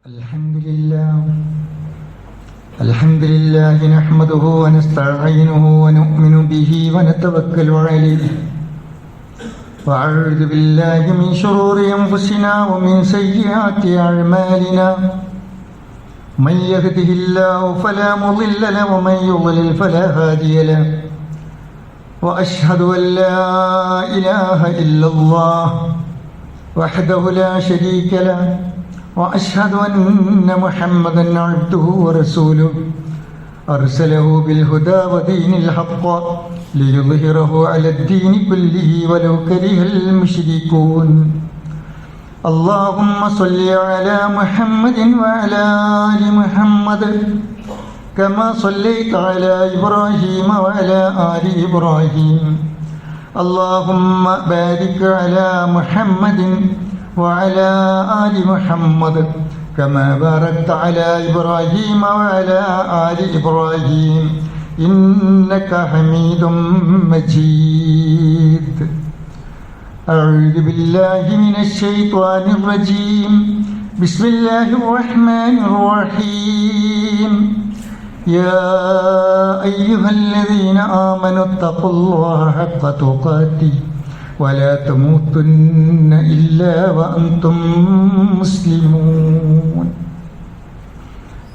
الحمد لله نحمده ونستعينه ونؤمن به ونتوكل عليه وأعوذ بالله من شرور أنفسنا ومن سيئات أعمالنا من يهده الله فلا مضل له ومن يضلل فلا هادي له وأشهد أن لا إله إلا الله وحده لا شريك له وأشهد أن محمدا عبده ورسوله أرسله بالهدى ودين الحق ليظهره على الدين كله ولو كره المشركون اللهم صل على محمد وعلى آل محمد كما صليت على إبراهيم وعلى آل إبراهيم اللهم بارك على محمد وعلى آل محمد كما باركت على إبراهيم وعلى آل إبراهيم إنك حميد مجيد أعوذ بالله من الشيطان الرجيم بسم الله الرحمن الرحيم يا أيها الذين آمنوا اتقوا الله حق تقاته ولا تموتن إلا وأنتم مسلمون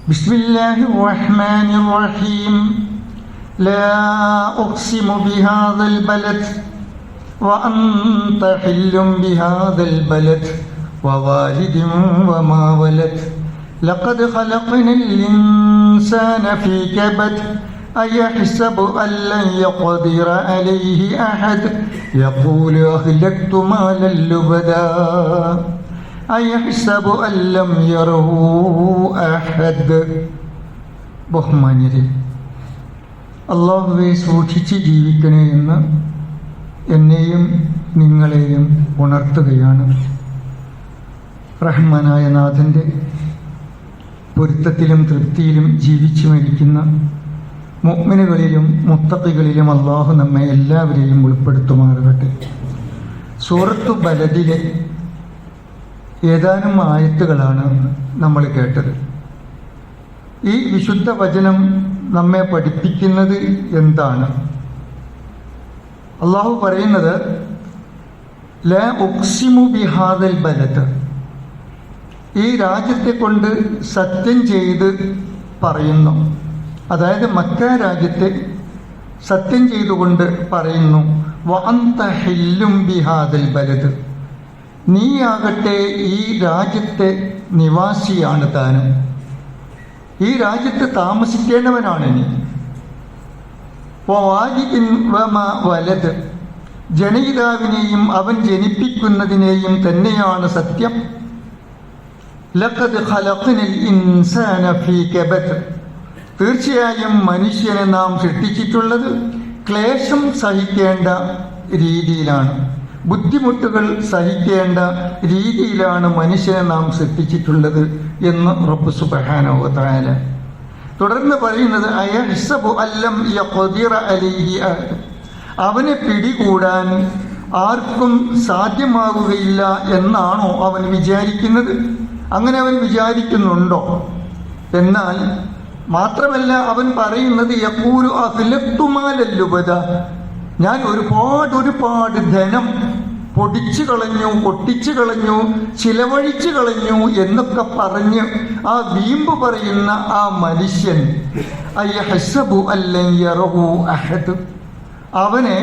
بسم الله الرحمن الرحيم لا أقسم بهذا البلد وأنت حل بهذا البلد ووالد وما ولد لقد خلقنا الإنسان في كبد أيحسب أن لن يقدر عليه أحد يقول أهلكت مالا لبدا أيحسب أن لم يره أحد. ബഹുമാന്യരെ, അള്ളാഹുവെ സൂക്ഷിച്ച് ജീവിക്കണേ എന്ന് എന്നെയും നിങ്ങളെയും ഉണർത്തുകയാണ്. റഹ്മാനായ നാഥൻ്റെ പൊരുത്തത്തിലും തൃപ്തിയിലും ജീവിച്ചു മരിക്കുന്ന മുഅ്മിനുകളിലും മുത്തഖികളിലും അള്ളാഹു നമ്മെ എല്ലാവരെയും ഉൾപ്പെടുത്തുമാറാകട്ടെ. സൂറത്തു ബലദിലെ ഏതാനും ആയത്തുകളാണ് നമ്മൾ കേട്ടത്. ഈ വിശുദ്ധ വചനം നമ്മെ പഠിപ്പിക്കുന്നത് എന്താണ്? അള്ളാഹു പറയുന്നത് ലാ ഉഖ്സിമു ബിഹാദൽ ബലദ്, ഈ രാജ്യത്തെ കൊണ്ട് സത്യം ചെയ്ത് പറയുന്നു. അതായത് മക്ക രാജ്യത്തെ സത്യം ചെയ്തുകൊണ്ട് പറയുന്നു, വഅന്ത ഹില്ലും ബിഹാദൽ ബലദ്, നീയാകട്ടെ ഈ രാജ്യത്തെ നിവാസിയാണ് താനും, ഈ രാജ്യത്ത് താമസിക്കേണ്ടവനാണ് നീ. വവാലിദിൻ വമാ വലദ്, ജനയിതാവിനെയും അവൻ ജനിപ്പിക്കുന്നതിനെയും തന്നെയാണ് സത്യം. ലഖദ് ഖലഖ്നൽ ഇൻസാന ഫീ കബദ്, തീർച്ചയായും മനുഷ്യനെ നാം സൃഷ്ടിച്ചിട്ടുള്ളത് ക്ലേശം സഹിക്കേണ്ട രീതിയിലാണ്, ബുദ്ധിമുട്ടുകൾ സഹിക്കേണ്ട രീതിയിലാണ് മനുഷ്യനെ നാം സൃഷ്ടിച്ചിട്ടുള്ളത് എന്ന് റബ്ബ് സുബ്ഹാനഹു വ തആല തുടർന്ന് പറയുന്നത് അയഹ്സബു അല്ലം യഖ്ദിറ അലൈഹി അഹദ്, അവനെ പിടികൂടാൻ ആർക്കും സാധ്യമാകുകയില്ല എന്നാണോ അവൻ വിചാരിക്കുന്നത്? അങ്ങനെ അവൻ വിചാരിക്കുന്നുണ്ടോ? എന്നാൽ മാത്രമല്ല അവൻ പറയുന്നത് യഖൂലു അഹ്ലക്തു മാലൻ ലുബദ, ഞാൻ ഒരുപാട് ധനം പൊടിച്ചു കളഞ്ഞു, പൊട്ടിച്ചു കളഞ്ഞു, ചിലവഴിച്ചു കളഞ്ഞു എന്നൊക്കെ പറഞ്ഞ് ആ വീമ്പ് പറയുന്ന ആ മനുഷ്യൻ അയഹ്സബു അല്ലൻ യറഹു അഹദ്, അവനെ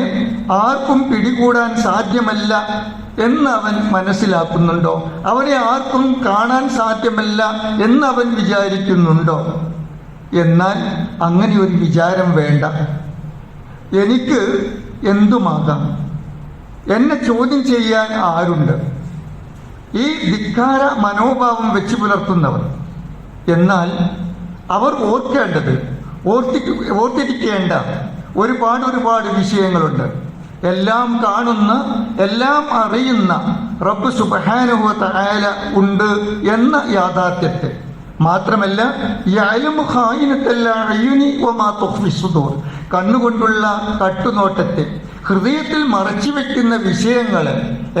ആർക്കും പിടികൂടാൻ സാധ്യമല്ല എന്ന് അവൻ മനസ്സിലാക്കുന്നുണ്ടോ? അവനെ ആർക്കും കാണാൻ സാധ്യമല്ല എന്ന് അവൻ വിചാരിക്കുന്നുണ്ടോ? എന്നാൽ അങ്ങനെ ഒരു വിചാരം വേണ്ട. എനിക്ക് എന്തുമാകാം, എന്നെ ചോദ്യം ചെയ്യാൻ ആരുണ്ട്? ഈ ധിക്കാര മനോഭാവം വെച്ച് പുലർത്തുന്നവർ. എന്നാൽ അവർ ഓർത്തിരിക്കേണ്ട ഒരുപാട് വിഷയങ്ങളുണ്ട്. എല്ലാം കാണുന്ന, എല്ലാം അറിയുന്ന റബ്ബ് സുബ്ഹാനഹു വ തആല ഉണ്ട് എന്ന യാഥാർത്ഥ്യത്തെ, മാത്രമല്ല യഅലമു ഖായിനത്തൽ അയുനി വമാ തുഖ്ഫി സുദൂർ, കണ്ണുകൊണ്ടുള്ള കട്ടുനോട്ടത്തെ, ഹൃദയത്തിൽ മറച്ചു വെക്കുന്ന വിഷയങ്ങൾ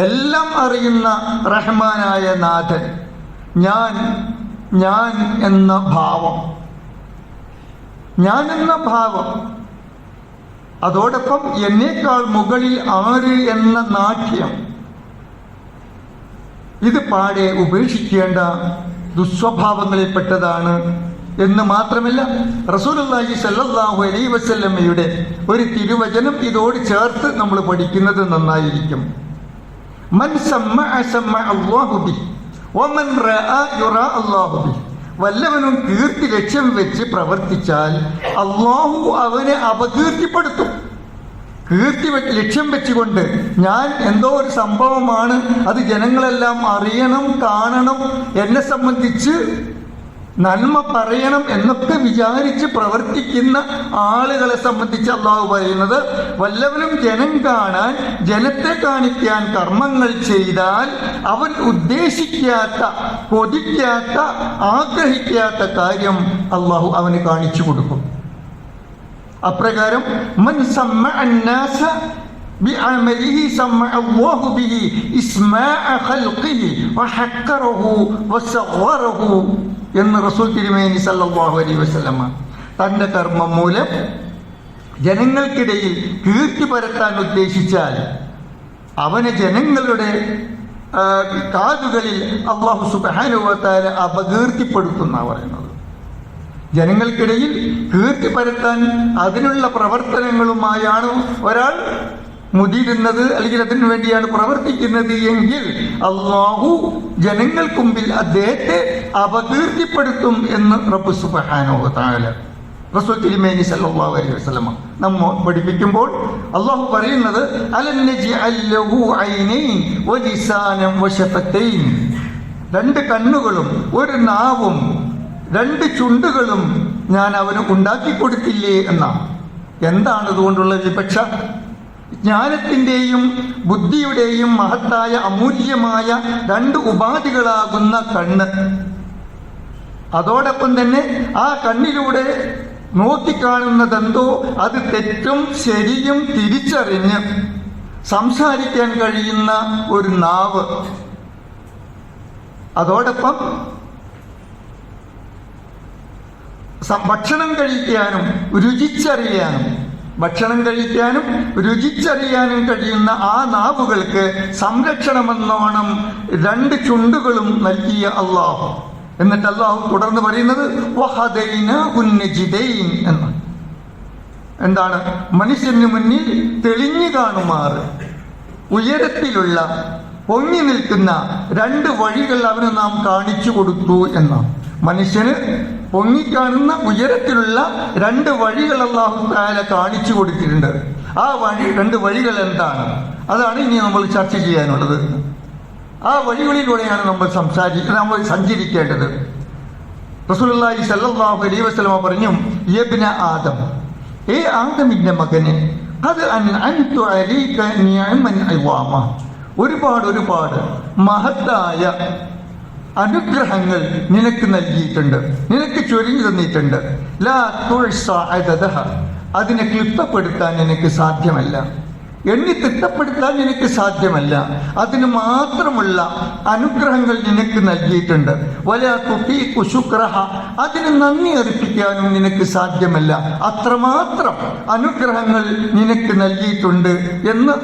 എല്ലാം അറിയുന്ന റഹ്മാനായ നാഥൻ ഞാൻ ഞാൻ എന്ന ഭാവം, ഞാൻ എന്ന ഭാവം, അതോടൊപ്പം എന്നേക്കാൾ മുകളിൽ ആര് എന്ന നാട്യം. ഇത് പാടെ ഉപേക്ഷിക്കേണ്ട ദുസ്വഭാവങ്ങളിൽപ്പെട്ടതാണ് എന്ന് മാത്രമല്ല, റസൂലുള്ളാഹി സ്വല്ലല്ലാഹു അലൈഹി വസല്ലമയുടെ ഒരു തിരുവചനം ഇതോട് ചേർത്ത് നമ്മൾ പഠിക്കുന്നത് നന്നായിരിക്കും. മൻ സമ്മഅ സമ്മഅ അല്ലാഹു ബിഹി വമൻ റഅ യുറാ അല്ലാഹു ബിഹി. വല്ലവനും കീർത്തി ലക്ഷ്യം വെച്ച് പ്രവർത്തിച്ചാൽ അല്ലാഹു അവനെ അപകീർത്തിപ്പെടുത്തും. കീർത്തി ലക്ഷ്യം വെച്ചുകൊണ്ട് ഞാൻ എന്തോ ഒരു സംഭവമാണ്, അത് ജനങ്ങളെല്ലാം അറിയണം, കാണണം, എന്നെ സംബന്ധിച്ച് നന്മ പറയണം എന്നൊക്കെ വിചാരിച്ച് പ്രവർത്തിക്കുന്ന ആളുകളെ സംബന്ധിച്ച് അള്ളാഹു പറയുന്നത്, വല്ലവനും ജനം കാണാൻ, ജനത്തെ കാണിക്കാൻ കർമ്മങ്ങൾ ചെയ്താൽ അവൻ ഉദ്ദേശിക്കാത്ത, കൊതിക്കാത്ത, ആഗ്രഹിക്കാത്ത കാര്യം അള്ളാഹു അവന് കാണിച്ചു കൊടുക്കും. അപ്രകാരം മൻ സമ്മഅ അന്നാസ ബിഅമലിഹി സമ്മഅ അല്ലാഹു ബിഹി ഇസ്മാഅ ഖൽഖിഹി വഹഖറഹു വസഗ്വറഹു എന്ന് റസൂൽ തിരുമേനി സല്ലല്ലാഹു അലൈഹി വസല്ലമ തന്റെ കർമ്മം മൂലം ജനങ്ങൾക്കിടയിൽ കീർത്തി പരത്താൻ ഉദ്ദേശിച്ചാൽ അവനെ ജനങ്ങളുടെ കാതുകളിൽ അല്ലാഹു സുബ്ഹാനഹു വ തആല അപകീർത്തിപ്പെടുത്തുന്ന പറയുന്നത്. ജനങ്ങൾക്കിടയിൽ കീർത്തി പരത്താൻ അതിനുള്ള പ്രവർത്തനങ്ങളുമായാണ് ഒരാൾ മുതിരുന്നത്, അല്ലെങ്കിൽ അതിനു വേണ്ടിയാണ് പ്രവർത്തിക്കുന്നത് എങ്കിൽ അല്ലാഹു ജനങ്ങൾക്ക് മുമ്പിൽ അദ്ദേഹത്തെ അപകീർത്തിപ്പെടുത്തും എന്ന് റബ്ബ് സുബ്ഹാനഹു വ തആല റസൂൽ തിരുമേനി സല്ലല്ലാഹു അലൈഹി വസല്ലം നമ്മെ പഠിപ്പിക്കുമ്പോൾ അല്ലാഹു പറയുന്നത്, അലം നജ്അൽ ലഹു ഐനൈൻ വലിസാനം വശഫതൈൻ. രണ്ട് കണ്ണുകളും ഒരു നാവും രണ്ട് ചുണ്ടുകളും ഞാൻ അവന് ഉണ്ടാക്കി കൊടുത്തില്ലേ എന്നാണ്. എന്താണ് ഇതുകൊണ്ടുള്ള വിവക്ഷ? ജ്ഞാനത്തിൻ്റെയും ബുദ്ധിയുടെയും മഹത്തായ അമൂല്യമായ രണ്ട് ഉപാധികളാകുന്ന കണ്ണ്, അതോടൊപ്പം തന്നെ ആ കണ്ണിലൂടെ നോക്കിക്കാണുന്നതെന്തോ അത് തെറ്റും ശരിയും തിരിച്ചറിഞ്ഞ് സംസാരിക്കാൻ കഴിയുന്ന ഒരു നാവ്, അതോടൊപ്പം ഭക്ഷണം കഴിക്കാനും രുചിച്ചറിയാനും കഴിയുന്ന ആ നാവുകൾക്ക് സംരക്ഷണമെന്നോണം രണ്ട് ചുണ്ടുകളും നൽകിയ അല്ലാഹു. എന്നിട്ട് അല്ലാഹു തുടർന്ന് പറയുന്നത് വഹദൈനാഹുൻ നജ്ദൈൻ എന്ന്. എന്താണ്? മനുഷ്യന് മുന്നിൽ തെളിഞ്ഞു കാണുമാറ് ഉയരത്തിലുള്ള പൊങ്ങി നിൽക്കുന്ന രണ്ട് വഴികൾ അവന് നാം കാണിച്ചു കൊടുത്തു എന്നാണ്. മനുഷ്യന് പൊങ്ങിക്കാണുന്ന ഉയരത്തിലുള്ള രണ്ട് വഴികൾ അല്ലാഹു തആല കാണിച്ചു കൊടുത്തിട്ടുണ്ട്. ആ രണ്ട് വഴികൾ എന്താണ്? അതാണ് ഇനി നമ്മൾ ചർച്ച ചെയ്യാനുള്ളത്. ആ വഴികളിലൂടെയാണ് നമ്മൾ സഞ്ചരിക്കേണ്ടത്. റസൂലുള്ളാഹി സ്വല്ലല്ലാഹു അലൈഹി വസല്ലം പറഞ്ഞു, യബ്ന ആദം, ഏ ആദമിന്റെ മകനെ, ഖദ് അൻഅംതു അലൈക നിഅമൻ ഇവാമ, ഒരുപാട് മഹത്തായ അനുഗ്രഹങ്ങൾ നിനക്ക് നൽകിയിട്ടുണ്ട്, നിനക്ക് ചൊരിഞ്ഞു തന്നിട്ടുണ്ട്. ലാ തുഴ്സ അദദഹ, അതിനെ ക്ലിപ്തപ്പെടുത്താൻ എനിക്ക് സാധ്യമല്ല, എണ്ണി തിട്ടപ്പെടുത്താൻ എനിക്ക് സാധ്യമല്ല. അതിന് മാത്രമുള്ള അനുഗ്രഹങ്ങൾ നിനക്ക് നൽകിയിട്ടുണ്ട്. വലാ തുതീഖു ശുക്രഹ, അതിന് നന്ദി അർപ്പിക്കാനും നിനക്ക് സാധ്യമല്ല. അത്രമാത്രം അനുഗ്രഹങ്ങൾ നിനക്ക് നൽകിയിട്ടുണ്ട് എന്ന്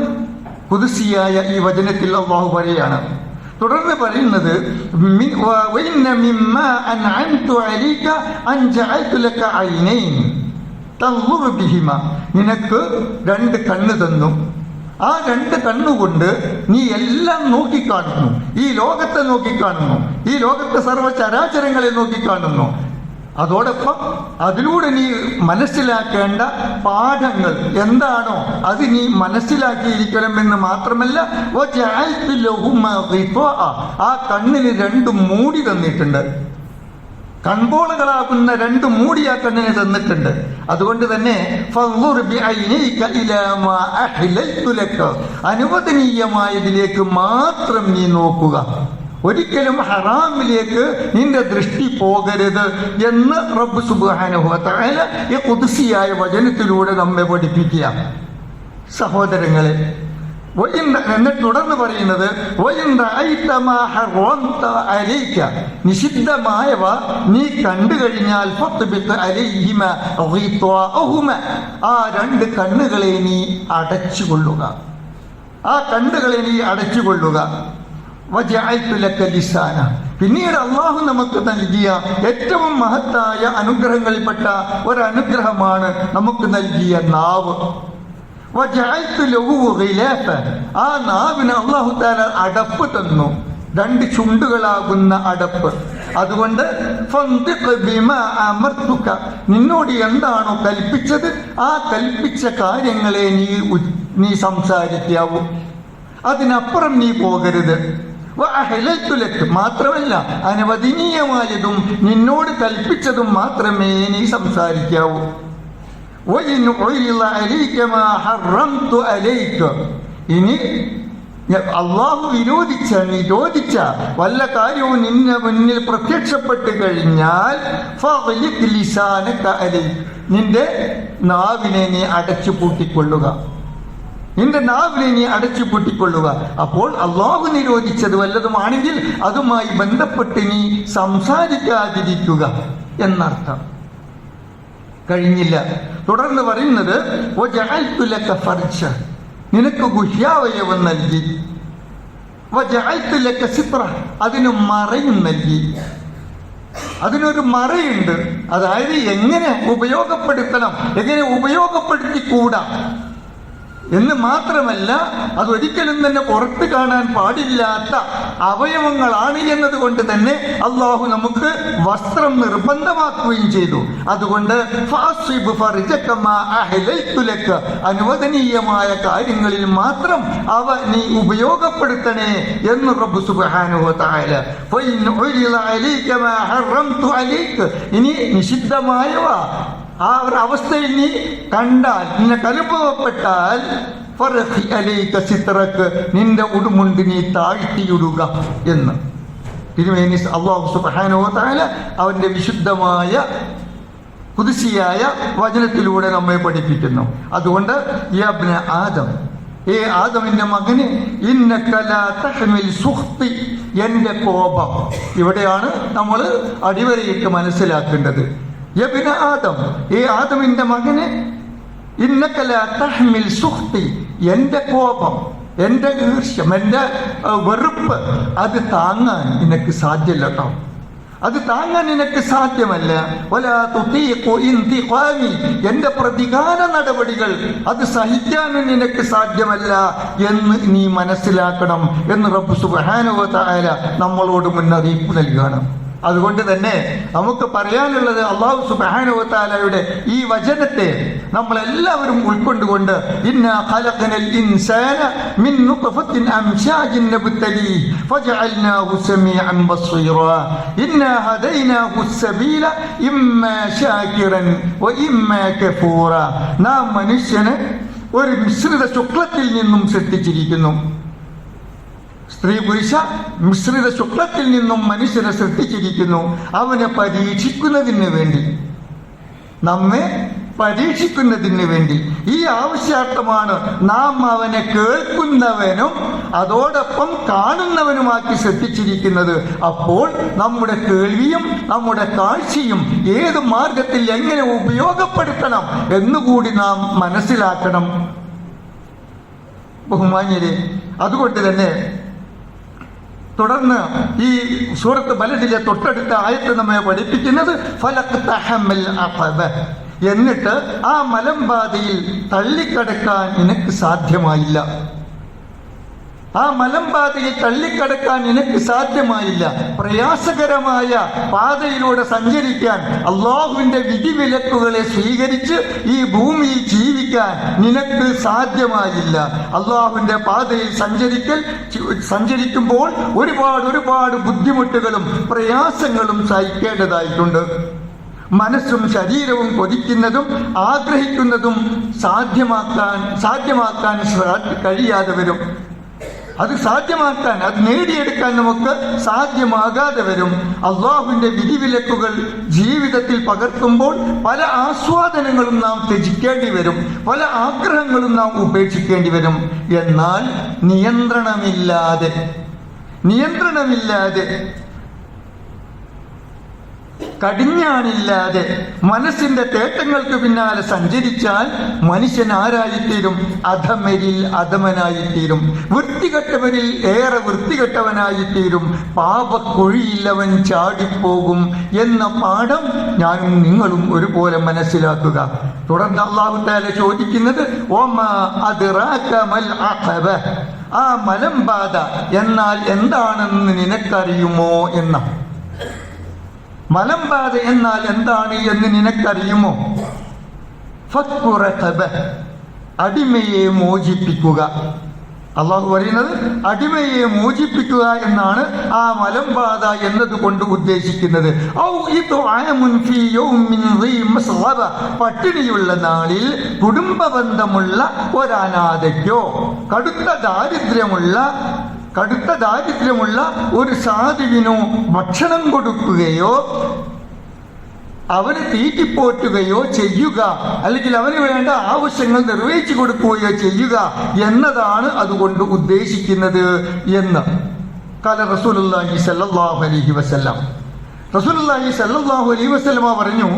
ഖുദ്സിയായ ഈ വചനത്തിൽ അല്ലാഹു പറയുകയാണ്. തുടർന്ന് പറയുന്നത്, നിനക്ക് രണ്ട് കണ്ണ് തന്നു. ആ രണ്ട് കണ്ണുകൊണ്ട് നീ എല്ലാം നോക്കിക്കാണുന്നു. ഈ ലോകത്തെ നോക്കിക്കാണുന്നു, ഈ ലോകത്തെ സർവ്വചരാചരങ്ങളെ നോക്കിക്കാണുന്നു. അതോടൊപ്പം അതിലൂടെ നീ മനസ്സിലാക്കേണ്ട പാഠങ്ങൾ എന്താണോ അത് നീ മനസ്സിലാക്കിയിരിക്കണമെന്ന് മാത്രമല്ല, ആ കണ്ണിന് രണ്ട് മൂടി തന്നിട്ടുണ്ട്. കൺപോളകളാകുന്ന രണ്ട് മൂടി ആ കണ്ണിന് തന്നിട്ടുണ്ട്. അതുകൊണ്ട് തന്നെ അനുവദനീയമായതിലേക്ക് മാത്രം നീ നോക്കുക, ഒരിക്കലും ഹറാമിലേക്ക് നിന്റെ ദൃഷ്ടി പോകരുത് എന്ന് റബ്ബ് സുബ്ഹാനഹു വ തആല ഈ ഖുദ്സിയായ വചനത്തിലൂടെ നമ്മെ പഠിപ്പിക്കുക. സഹോദരങ്ങളെ, എന്നിട്ട് തുടർന്ന് പറയുന്നത് നിഷിദ്ധമായവ നീ കണ്ടു കഴിഞ്ഞാൽ ആ രണ്ട് കണ്ണുകളെ നീ അടച്ചുകൊള്ളുക. ആ കണ്ണുകളെ നീ അടച്ചുകൊള്ളുക. പിന്നീട് അള്ളാഹു നമുക്ക് നൽകിയ ഏറ്റവും മഹത്തായ അനുഗ്രഹങ്ങളിൽപ്പെട്ട ഒരനുഗ്രഹമാണ് നമുക്ക് നൽകിയ നാവ്. ആ നാവിന് അള്ളാഹു തആല അടപ്പ് തന്നു, രണ്ട് ചുണ്ടുകളാകുന്ന അടപ്പ്. അതുകൊണ്ട് നിന്നോട് എന്താണോ കൽപ്പിച്ചത് ആ കൽപ്പിച്ച കാര്യങ്ങളെ നീ സംസാരിക്കാവൂ, അതിനപ്പുറം നീ പോകരുത്. മാത്രമല്ല അനുവദനീയമായതും നിന്നോട് കൽപ്പിച്ചതും മാത്രമേ നീ സംസാരിക്കാവൂ. ഇനി അള്ളാഹു നിരോധിച്ച വല്ല കാര്യവും നിന്നെ മുന്നിൽ പ്രത്യക്ഷപ്പെട്ട് കഴിഞ്ഞാൽ നിന്റെ നാവിനെ നീ അടച്ചു പൂട്ടിക്കൊള്ളുക. നിന്റെ നാവിനെ നീ അടച്ചു പൂട്ടിക്കൊള്ളുക. അപ്പോൾ അള്ളാഹു നിരോധിച്ചത് വല്ലതുമാണെങ്കിൽ അതുമായി ബന്ധപ്പെട്ട് നീ സംസാരിക്കാതിരിക്കുക എന്നർത്ഥം. കഴിഞ്ഞില്ല. തുടർന്ന് പറയുന്നത് നിനക്ക് ഗുഹ്യാവയവം നൽകി, അതിന് മറയും നൽകി. അതിനൊരു മറയുണ്ട്. അതായത് എങ്ങനെ ഉപയോഗപ്പെടുത്തണം, എങ്ങനെ ഉപയോഗപ്പെടുത്തിക്കൂടാ എന്ന് മാത്രമല്ല, അതൊരിക്കലും തന്നെ പുറത്ത് കാണാൻ പാടില്ലാത്ത അവയവങ്ങളാണ് എന്നതുകൊണ്ട് തന്നെ അള്ളാഹു നമുക്ക് വസ്ത്രം നിർബന്ധമാക്കുകയും ചെയ്തു. അതുകൊണ്ട് അനുവദനീയമായ കാര്യങ്ങളിൽ മാത്രം അവ നീ ഉപയോഗപ്പെടുത്തണേ എന്ന് റബ്ബ് സുബ്ഹാനഹു വ തആല. ഇനി നിഷിദ്ധമായവ ആ ഒരു അവസ്ഥയിൽ നീ കണ്ടാൽ, നിനക്ക് അനുഭവപ്പെട്ടാൽ നിന്റെ ഉടുമുണ്ട് നീ താഴ്ത്തിയിടുക എന്ന് തിരുമേനി അല്ലാഹു സുബ്ഹാനഹു വ തആല അവന്റെ വിശുദ്ധമായ ഖുദ്സിയായ വചനത്തിലൂടെ നമ്മെ പഠിപ്പിക്കുന്നു. അതുകൊണ്ട് യബ്ന ആദം, ഏ ആദമിന്റെ മകന്, ഇന്നക ലാ തഹ്മിൽ സുഖ്തി, എന്റെ കോപം. ഇവിടെയാണ് നമ്മൾ അടിവരയിട്ട് മനസ്സിലാക്കേണ്ടത്. യബ്ന ആദം, ഏ ആദമിന്റെ മകന്, ഇന്നക ലാ തഹ്മിൽ സുഖ്തി, എന്റെ കോപം, എന്റെ ഈർഷ്യം, എന്റെ വെറുപ്പ്, അത് താങ്ങാൻ നിനക്ക് സാധ്യമല്ല കേട്ടോ. അത് താങ്ങാൻ നിനക്ക് സാധ്യമല്ല. വലാ തുതീഖു ഇന്തിഖാമി, എന്റെ പ്രതികാര നടപടികൾ അത് സഹിക്കാനും നിനക്ക് സാധ്യമല്ല എന്ന് നീ മനസ്സിലാക്കണം എന്ന് റബ്ബ് സുബ്ഹാനഹു വ തആല നമ്മളോട് മുന്നറിയിപ്പ് നൽകുകയാണ്. അതുകൊണ്ട് തന്നെ നമുക്ക് പറയാനുള്ളത്, അല്ലാഹു സുബ്ഹാനഹു വ തആലയുടെ ഈ വചനത്തെ നമ്മളെല്ലാവരും ഉൾക്കൊണ്ടുകൊണ്ട് ഇന്നാ ഖലഖനൽ ഇൻസാന മിൻ നുത്ഫത്തിൻ അംശാജിൻ നബ്തലീഹി ഫജഅൽനാഹു സമീഅൻ ബസ്ീറാ ഇന്നാ ഹദൈനാഹു സബീല ഇമ്മാ ശാകിറൻ വ ഇമ്മാ കഫൂറാ. നാം മനുഷ്യനെ ഒരു മിശ്രിത ശുക്ലത്തിൽ നിന്നും സൃഷ്ടിച്ചിരിക്കുന്നു. സ്ത്രീ പുരുഷ മിശ്രിത ശുക്ലത്തിൽ നിന്നും മനുഷ്യനെ സൃഷ്ടിച്ചിരിക്കുന്നു. അവനെ പരീക്ഷിക്കുന്നതിന് വേണ്ടി, നമ്മെ പരീക്ഷിക്കുന്നതിന് വേണ്ടി. ഈ ആവശ്യാർത്ഥമാണ് നാം അവനെ കേൾക്കുന്നവനും അതോടൊപ്പം കാണുന്നവനുമാക്കി സൃഷ്ടിച്ചിരിക്കുന്നത്. അപ്പോൾ നമ്മുടെ കേൾവിയും നമ്മുടെ കാഴ്ചയും ഏത് മാർഗത്തിൽ എങ്ങനെ ഉപയോഗപ്പെടുത്തണം എന്നുകൂടി നാം മനസ്സിലാക്കണം ബഹുമാന്യരെ. അതുകൊണ്ട് തന്നെ തുടർന്ന് ഈ സൂറത്ത് ബലദിലെ തൊട്ടടുത്ത ആയത്ത് നമ്മെ പഠിപ്പിക്കുന്നത് ഫലഖ്തഹമൽ അഖബ, എന്നിട്ട് ആ മലമ്പാതയിൽ തള്ളിക്കടക്കാൻ നിനക്ക് സാധ്യമായില്ല. ആ മലമ്പാതയിൽ തള്ളിക്കടക്കാൻ നിനക്ക് സാധ്യമായില്ല. പ്രയാസകരമായ പാതയിലൂടെ സഞ്ചരിക്കാൻ, അള്ളാഹുവിന്റെ വിധിവിലക്കുകളെ സ്വീകരിച്ച് ഈ ഭൂമിയിൽ ജീവിക്കാൻ നിനക്ക് സാധ്യമായില്ല. അള്ളാഹുവിന്റെ പാതയിൽ സഞ്ചരിക്കുമ്പോൾ ഒരുപാട് ബുദ്ധിമുട്ടുകളും പ്രയാസങ്ങളും സഹിക്കേണ്ടതായിട്ടുണ്ട്. മനസ്സും ശരീരവും കൊതിക്കുന്നതും ആഗ്രഹിക്കുന്നതും സാധ്യമാക്കാൻ കഴിയാതെ വരും. അത് സാധ്യമാക്കാൻ, അത് നേടിയെടുക്കാൻ നമുക്ക് സാധ്യമാകാതെ വരും. അള്ളാഹുവിന്റെ വിധിവിലക്കുകൾ ജീവിതത്തിൽ പകർത്തുമ്പോൾ പല ആസ്വാദനങ്ങളും നാം ത്യജിക്കേണ്ടി വരും, പല ആഗ്രഹങ്ങളും നാം ഉപേക്ഷിക്കേണ്ടി വരും. എന്നാൽ നിയന്ത്രണമില്ലാതെ കടിഞ്ഞാണില്ലാതെ മനസ്സിന്റെ തേട്ടങ്ങൾക്ക് പിന്നാലെ സഞ്ചരിച്ചാൽ മനുഷ്യൻ ആരായിത്തീരും? അധമരിൽ അധമനായിത്തീരും, വൃത്തികെട്ടവരിൽ ഏറെ വൃത്തികെട്ടവനായിത്തീരും, പാപക്കുഴിയിൽ അവൻ ചാടിപ്പോകും എന്ന പാഠം ഞാനും നിങ്ങളും ഒരുപോലെ മനസ്സിലാക്കുക. തുടർന്ന് അല്ലാഹു തആല ചോദിക്കുന്നത് വമാ അദ്റാക മൽ അഖബ, ആ മലമ്പാത എന്നാൽ എന്താണെന്ന് നിനക്കറിയുമോ എന്ന. മലമ്പാത എന്നാൽ എന്താണ് എന്ന് നിനക്കറിയുമോ? ഫക്കു റഖബ, അടിമയെ മോചിപ്പിക്കുക. അള്ളാഹു പറയുന്നത് അടിമയെ മോചിപ്പിക്കുക എന്നാണ് ആ മലമ്പാത എന്നതുകൊണ്ട് ഉദ്ദേശിക്കുന്നത്. പട്ടിണിയുള്ള നാളിൽ കുടുംബ ബന്ധമുള്ള ഒരനാഥയ്ക്കോ കടുത്ത ദാരിദ്ര്യമുള്ള ഒരു സാധുവിനോ ഭക്ഷണം കൊടുക്കുകയോ അവന് തീറ്റിപ്പോറ്റുകയോ ചെയ്യുക, അല്ലെങ്കിൽ അവന് വേണ്ട ആവശ്യങ്ങൾ നിർവഹിച്ചു കൊടുക്കുകയോ ചെയ്യുക എന്നതാണ് അതുകൊണ്ട് ഉദ്ദേശിക്കുന്നത് എന്ന് ഖാല റസൂലുള്ളാഹി സ്വല്ലല്ലാഹു അലൈഹി വസല്ലം. റസൂലുള്ളാഹി സ്വല്ലല്ലാഹു അലൈഹി വസല്ലം പറഞ്ഞു,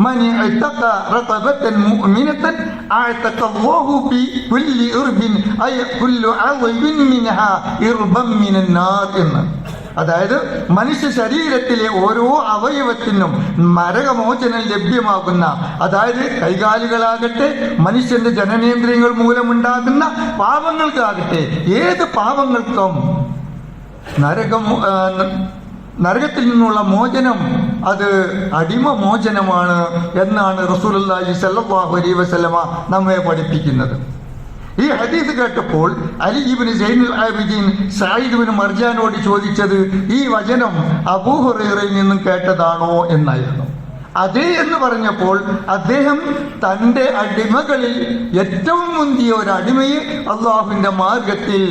മൻ ഇതഖ റഖബതൻ മുഅ്മിനതൻ അഅതഖല്ലാഹു ബി കുല്ലി ഇർബിൻ അയ കുല്ലു അളവിൻ മിൻഹാ ഇർബൻ മിനൻ നാർ എന്ന്. അതായത് മനുഷ്യ ശരീരത്തിലെ ഓരോ അവയവത്തിനും നരകമോചനം ലഭ്യമാകുന്ന, അതായത് കൈകാലുകളാകട്ടെ, മനുഷ്യന്റെ ജനനേന്ദ്രിയങ്ങൾ മൂലമുണ്ടാകുന്ന പാപങ്ങൾക്കാകട്ടെ, ഏത് പാപങ്ങൾക്കും നരകത്തിൽ നിന്നുള്ള മോചനം അത് അടിമ മോചനമാണ് എന്നാണ് റസൂലുള്ളാഹി സ്വല്ലല്ലാഹു അലൈഹി വസല്ലമ നമ്മെ പഠിപ്പിക്കുന്നത്. ഈ ഹദീസ് കേട്ടപ്പോൾ അലി ഇബ്നു സൈനുൽ ആബിദീൻ സഈദ് ഇബ്നു മർജാനോട് ചോദിച്ചത് ഈ വചനം അബൂ ഹുറൈറയിൽ നിന്നും കേട്ടതാണോ എന്നായിരുന്നു. അതേ എന്ന് പറഞ്ഞപ്പോൾ അദ്ദേഹം തൻ്റെ അടിമകളിൽ ഏറ്റവും മുന്തിയ ഒരു അടിമയെ അള്ളാഹുവിന്റെ മാർഗത്തിൽ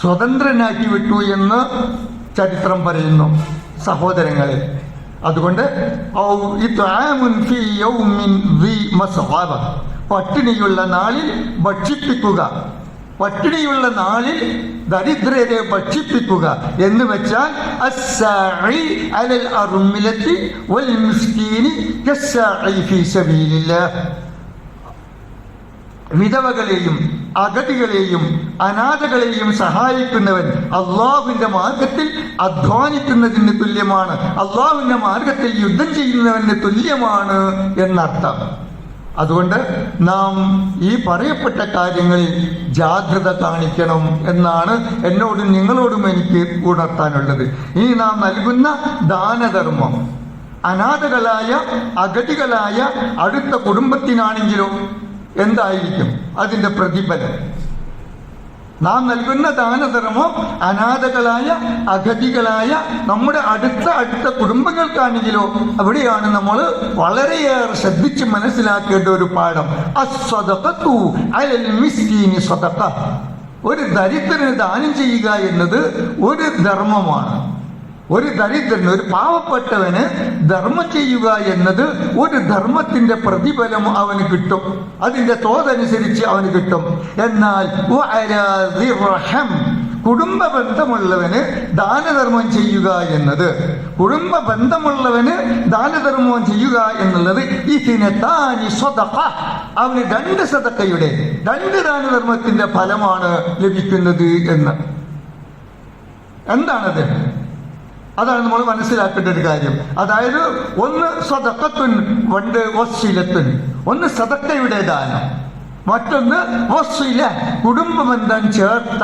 സ്വതന്ത്രനാക്കി വിട്ടു എന്ന് ചരിത്രം പറയുന്നു സഹോദരങ്ങളെ. അതുകൊണ്ട് പട്ടിണിയുള്ള നാളിൽ ഭക്ഷിപ്പിക്കുക, പട്ടിണിയുള്ള നാളിൽ ദരിദ്രരെ ഭക്ഷിപ്പിക്കുക എന്ന് വെച്ചാൽ അസ്സാഇ അലൽ അർമിലത്തി വൽ മിസ്കീനി കസ്സാഇ ഫീ സബീലില്ലാഹ്, വിധവകളെയും അഗതികളെയും അനാഥകളെയും സഹായിക്കുന്നവൻ അള്ളാഹുവിന്റെ മാർഗത്തിൽ അധ്വാനിക്കുന്നതിന് തുല്യമാണ്, അള്ളാഹുവിന്റെ മാർഗത്തിൽ യുദ്ധം ചെയ്യുന്നവന് തുല്യമാണ് എന്നർത്ഥം. അതുകൊണ്ട് നാം ഈ പറയപ്പെട്ട കാര്യങ്ങളിൽ ജാഗ്രത കാണിക്കണം എന്നാണ് എന്നോടും നിങ്ങളോടും എനിക്ക് ഉണർത്താനുള്ളത്. ഇനി നാം നൽകുന്ന ദാനധർമ്മം അനാഥകളായ അഗതികളായ അടുത്ത കുടുംബത്തിനാണെങ്കിലോ എന്തായിരിക്കും അതിന്റെ പ്രതിഫലം? നാം നൽകുന്ന ദാനധർമ്മം അനാഥകളായ അഗതികളായ നമ്മുടെ അടുത്ത കുടുംബങ്ങൾക്കാണെങ്കിലോ അവിടെയാണ് നമ്മൾ വളരെയേറെ ശ്രദ്ധിച്ച് മനസ്സിലാക്കേണ്ട ഒരു പാഠം. അസ്സദഖതു അലൽ മിസ്കീനി സദഖ, ഒരു ദരിദ്രന് ദാനം ചെയ്യുക എന്നത് ഒരു ധർമ്മമാണ്. ഒരു ദരിദ്രന്, ഒരു പാവപ്പെട്ടവന് ധർമ്മം ചെയ്യുക എന്നത് ഒരു ധർമ്മത്തിന്റെ പ്രതിഫലം അവന് കിട്ടും, അതിന്റെ തോതനുസരിച്ച് അവന് കിട്ടും. എന്നാൽ കുടുംബ ബന്ധമുള്ളവന് ദാനധർമ്മം ചെയ്യുക എന്നത്, കുടുംബ ബന്ധമുള്ളവന് ദാനധർമ്മം ചെയ്യുക എന്നുള്ളത് ഇസ്നതാനി സദഖ, അവന് 2 സദഖയുടെ 2 ദാനധർമ്മത്തിന്റെ ഫലമാണ് ലഭിക്കുന്നത് എന്ന്. എന്താണത്? അതാണ് നമ്മൾ മനസ്സിലാക്കേണ്ട ഒരു കാര്യം. അതായത് ഒന്ന് സദഖത്തുൻ, രണ്ട് വസ്സിലത്തുൻ. ഒന്ന് സദഖയുടെ ദാനം, മറ്റൊന്ന് വസ്സില കുടുംബബന്ധം ചേർത്ത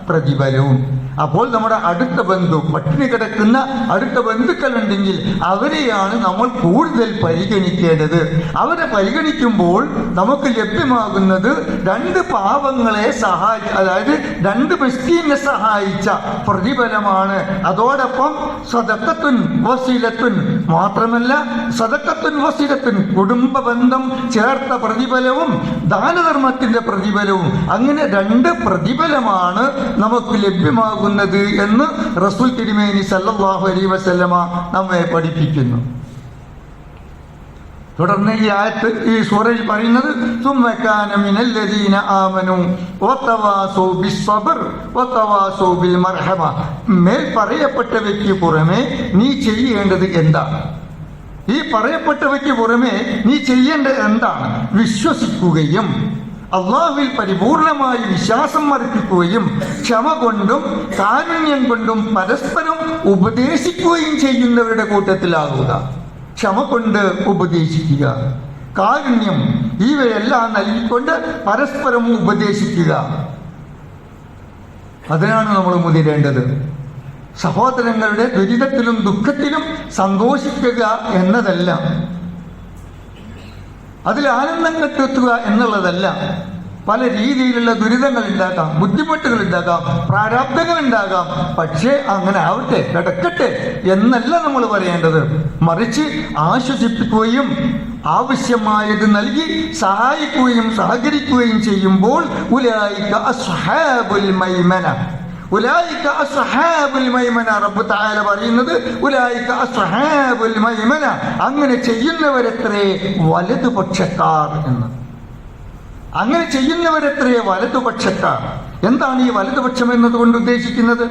പ്രതിഫലവും. അപ്പോൾ നമ്മുടെ അടുത്ത ബന്ധു, പട്ടിണി കിടക്കുന്ന അടുത്ത ബന്ധുക്കളുണ്ടെങ്കിൽ അവരെയാണ് നമ്മൾ കൂടുതൽ പരിഗണിക്കേണ്ടത്. അവരെ പരിഗണിക്കുമ്പോൾ നമുക്ക് ലഭ്യമാകുന്നത് രണ്ട് പാവങ്ങളെ അതായത് രണ്ട് മിസ്കീനെ സഹായിച്ച പ്രതിഫലമാണ്. അതോടൊപ്പം സദഖത്തുൻ വസീലത്തുൻ, മാത്രമല്ല സദഖത്തുൻ വസീലത്തുൻ, കുടുംബ ബന്ധം ചേർത്ത പ്രതിഫലവും ദാനധർമ്മത്തിന്റെ പ്രതിഫലവും, അങ്ങനെ രണ്ട് പ്രതിഫലമാണ് നമുക്ക് ലഭ്യമാകുന്നത് എന്ന് റസൂൽ തിരുമേനി സല്ലല്ലാഹു അലൈഹി വസല്ലമ നമ്മെ പഠിപ്പിക്കുന്നു. തുടർന്ന് ഈ ആയത്ത്, ഈ സൂറയിൽ പറയുന്നത് സുമ്മ കാന മിനല്ലദീന ആമനു വതവാസൗ ബിസ്സബ്ർ വതവാസൗ ബിൽ മർഹമ. മേൽ പറയപ്പെട്ടവയ്ക്ക് പുറമെ നീ ചെയ്യേണ്ടത് എന്താണ്? ഈ പറയപ്പെട്ടവയ്ക്ക് പുറമെ നീ ചെയ്യേണ്ടത് എന്താണ്? വിശ്വസിക്കുകയും അള്ളാഹുവിൽ പരിപൂർണമായി വിശ്വാസം അർപ്പിക്കുകയും ക്ഷമ കൊണ്ടും കാരുണ്യം കൊണ്ടും പരസ്പരം ഉപദേശിക്കുകയും ചെയ്യുന്നവരുടെ കൂട്ടത്തിലാകുക. ക്ഷമ കൊണ്ട് ഉപദേശിക്കുക, കാരുണ്യം, ഇവയെല്ലാം നൽകിക്കൊണ്ട് പരസ്പരം ഉപദേശിക്കുക. അതിനാണ് നമ്മൾ മുതിരേണ്ടത്. സഹോദരങ്ങളുടെ ദുരിതത്തിലും ദുഃഖത്തിലും സന്തോഷിക്കുക എന്നതല്ല, അതിൽ ആനന്ദം കണ്ടെത്തുക എന്നുള്ളതല്ല. പല രീതിയിലുള്ള ദുരിതങ്ങൾ ഉണ്ടാകാം, ബുദ്ധിമുട്ടുകൾ ഉണ്ടാകാം, പ്രാരാബ്ധങ്ങൾ ഉണ്ടാകാം. പക്ഷേ അങ്ങനെ ആവട്ടെ, കിടക്കട്ടെ എന്നല്ല നമ്മൾ പറയേണ്ടത്. മറിച്ച് ആശ്വസിപ്പിക്കുകയും ആവശ്യമായത് നൽകി സഹായിക്കുകയും സഹകരിക്കുകയും ചെയ്യുമ്പോൾ ഉലൈക അസ്ഹാബുൽ മൈമന, ഉലൈക അസ്ഹാബുൽ മൈമന, റബ്ബ് തആല പറയുന്നത് ഉലൈക അസ്ഹാബുൽ മൈമന, അങ്ങനെ ചെയ്യുന്നവരെത്രേ വലതുപക്ഷക്കാർ എന്ന്. അങ്ങനെ ചെയ്യുന്നവരെത്രേ വലതുപക്ഷക്കാർ. എന്താണ് ഈ വലതുപക്ഷം എന്നതുകൊണ്ട് ഉദ്ദേശിക്കുന്നത്?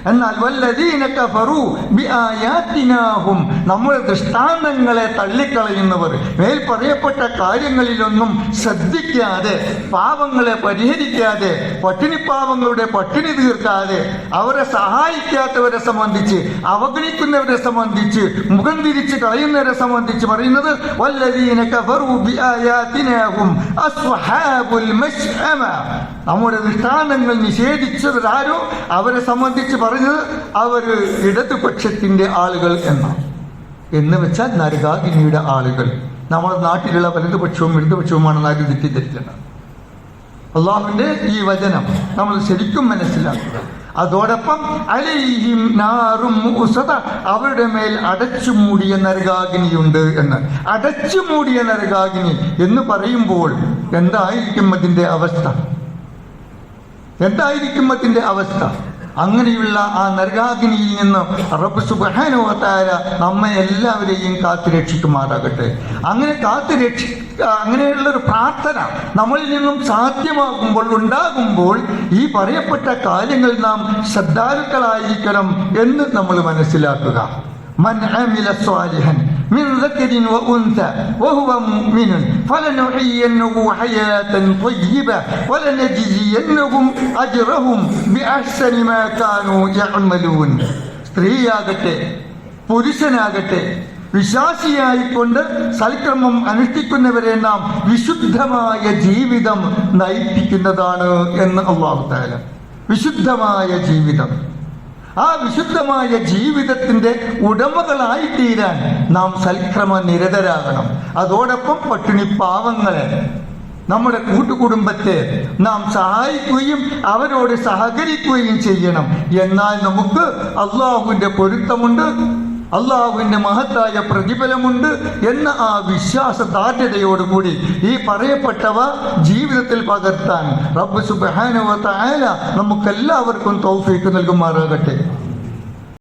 എന്നാൽ വല്ലദീന കഫറു ബിആയാതിനാഹും, നമ്മുടെ ദൃഷ്ടാന്തങ്ങളെ തള്ളിക്കളയുന്നവർ, മേൽ പറയപ്പെട്ട കാര്യങ്ങളിലൊന്നും ശ്രദ്ധിക്കാതെ, പാവങ്ങളെ പരിഹരിക്കാതെ, പട്ടിണിപ്പാവങ്ങളുടെ പട്ടിണി തീർക്കാതെ, അവരെ സഹായിക്കാത്തവരെ സംബന്ധിച്ച്, അവഗണിക്കുന്നവരെ സംബന്ധിച്ച്, മുഖം തിരിച്ച് കളയുന്നവരെ സംബന്ധിച്ച് പറയുന്നത് വല്ലദീന കഫറു ബിആയാതിനാഹും അസ്ഹാബുൽ മശ്അമ, നമ്മുടെ ദൃഷ്ടാന്തങ്ങൾ നിഷേധിച്ചവരാരോ അവരെ സംബന്ധിച്ച് പറഞ്ഞത് അവർ ഇടതുപക്ഷത്തിന്റെ ആളുകൾ എന്ന് വെച്ചാൽ നരകാഗ്നിയുടെ ആളുകൾ. നമ്മുടെ നാട്ടിലുള്ള വലതുപക്ഷവും ഇടതുപക്ഷവുമാണെന്ന് ആരും തെറ്റിദ്ധരിക്കണം. അള്ളാഹുവിന്റെ ഈ വചനം നമ്മൾ ശരിക്കും മനസ്സിലാക്കുക. അതോടൊപ്പം അലൈഹിം നാറും മുഅ്സദ, അവരുടെ മേൽ അടച്ചുമൂടിയ നരകാഗ്നിയുണ്ട് എന്ന്. അടച്ചുമൂടിയ നരകാഗ്നി എന്ന് പറയുമ്പോൾ എന്തായിരിക്കും അതിന്റെ അവസ്ഥ? എന്തായിരിക്കും അതിന്റെ അവസ്ഥ? അങ്ങനെയുള്ള ആ നരകാഗ്നിയിൽ നിന്ന് റബ്ബ് സുബ്ഹാനഹു വ തആല നമ്മെ എല്ലാവരെയും കാത്തുരക്ഷിക്കുമാറാകട്ടെ. അങ്ങനെ അങ്ങനെയുള്ളൊരു പ്രാർത്ഥന നമ്മളിൽ നിന്നും സാധ്യമാകുമ്പോൾ, ഉണ്ടാകുമ്പോൾ ഈ പറയപ്പെട്ട കാര്യങ്ങൾ നാം ശ്രദ്ധാലുക്കളായിരിക്കണം എന്ന് നമ്മൾ മനസ്സിലാക്കുക. മൻ അമില സ്വാലിഹൻ من ذكر وأنثى وهو مؤمن فلنحيينه حياة طيبة ولنجزينهم أجرهم بأحسن ما كانوا يعملون. സ്ത്രീയാകട്ടെ പുരുഷനാകട്ടെ വിശ്വാസിയായിക്കൊണ്ട് സൽക്രമം അനുഷ്ഠിക്കുന്നവരെ നാം വിശുദ്ധമായ ജീവിതം നയിപ്പിക്കുന്നതാണ് എന്ന് അല്ലാഹു തആല. വിശുദ്ധമായ ജീവിതം, ആ വിശുദ്ധമായ ജീവിതത്തിന്റെ ഉടമകളായി തീരാൻ നാം സൽക്രമ നിരതരാകണം. അതോടൊപ്പം പട്ടിണി പാവങ്ങളെ, നമ്മുടെ കൂട്ടുകുടുംബത്തെ നാം സഹായിക്കുകയും അവരോട് സഹകരിക്കുകയും ചെയ്യണം. എന്നാൽ നമുക്ക് അള്ളാഹുവിന്റെ പൊരുത്തമുണ്ട്, അള്ളാഹുവിന്റെ മഹത്തായ പ്രതിഫലമുണ്ട് എന്ന ആ വിശ്വാസദാർഢ്യതയോടുകൂടി ഈ പറയപ്പെട്ടവ ജീവിതത്തിൽ പകർത്താൻ റബ്ബ് സുബ്ഹാനഹു വ തആല നമുക്കെല്ലാവർക്കും തൗഫീഖ് നൽകുമാറാകട്ടെ.